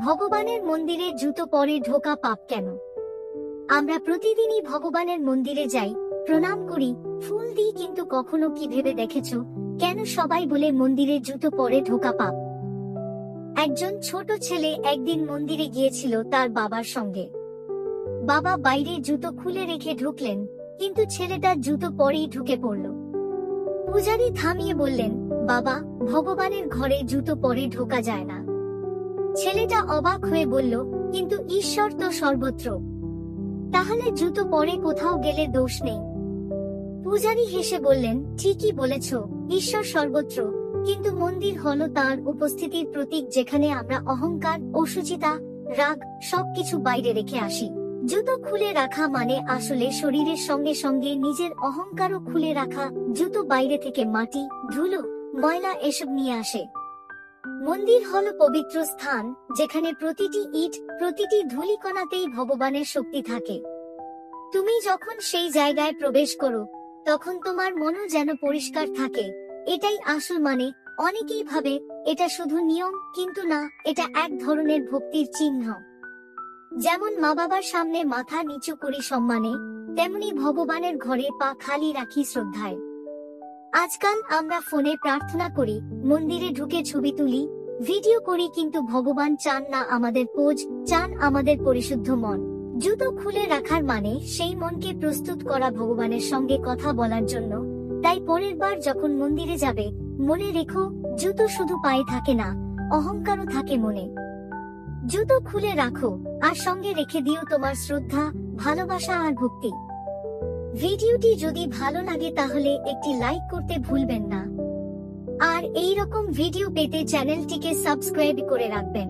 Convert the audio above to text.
ভগবানের মন্দিরে জুতো পরে ঢোকা পাপ কেন? আমরা প্রতিদিনই ভগবানের মন্দিরে যাই, প্রণাম করি, ফুল দিই, কিন্তু কখনো কি ভেবে দেখেছো কেন সবাই বলে মন্দিরে জুতো পরে ঢোকা পাপ? একজন ছোট ছেলে একদিন মন্দিরে গিয়েছিল তার বাবার সঙ্গে। বাবা বাইরে জুতো খুলে রেখে ঢুকলেন, কিন্তু ছেলেটা জুতো পরেই ঢুকে পড়ল। পূজারী থামিয়ে বললেন, বাবা, ভগবানের ঘরে জুতো পরে ঢোকা যায় না। ছেলেটা অবাক হয়ে বলল, কিন্তু ঈশ্বর তো সর্বত্র, তাহলে জুতো পরে কোথাও গেলে দোষ নেই। পূজারী হেসে বললেন, ঠিকই বলেছ, ঈশ্বর সর্বত্র, কিন্তু মন্দির হলো তার উপস্থিতির প্রতীক, যেখানে আমরা অহংকার, অসুচিতা, রাগ সবকিছু বাইরে রেখে আসি। জুতো খুলে রাখা মানে আসলে শরীরের সঙ্গে সঙ্গে নিজের অহংকারও খুলে রাখা। জুতো বাইরে থেকে মাটি, ধুলো, ময়লা এসব নিয়ে আসে। মন্দির হলো পবিত্র স্থান, যেখানে প্রতিটি ইট, প্রতিটি ধূলিকণাতেই ভগবানের শক্তি থাকে। তুমি যখন সেই জায়গায় প্রবেশ করো, তখন তোমার মনও যেন পরিষ্কার থাকে। এটাই আসল মানে। অনেকেই ভাবে এটা শুধু নিয়ম, কিন্তু না, এটা এক ধরনের ভক্তির চিহ্ন। যেমন মা বাবার সামনে মাথা নিচু করি সম্মানে, তেমনি ভগবানের ঘরে পা খালি রাখি শ্রদ্ধায়। আজকাল আমরা ফোনে প্রার্থনা করি, মন্দিরে ঢুকে ছবি তুলি, ভিডিও করি, কিন্তু ভগবান চান না আমাদের পোজ, চান আমাদের পরিশুদ্ধ মন। জুতো খুলে রাখার মানে সেই মনকে প্রস্তুত করা ভগবানের সঙ্গে কথা বলার জন্য। তাই পরের বার যখন মন্দিরে যাবে, মনে রেখো, জুতো শুধু পায়ে থাকে না, অহংকারও থাকে মনে। জুতো খুলে রাখো, আর সঙ্গে রেখে দিও তোমার শ্রদ্ধা, ভালোবাসা আর ভক্তি। ভিডিওটি যদি ভালো লাগে তাহলে একটি লাইক করতে ভুলবেন না, আর এই রকম ভিডিও পেতে চ্যানেলটিকে সাবস্ক্রাইব করে রাখবেন।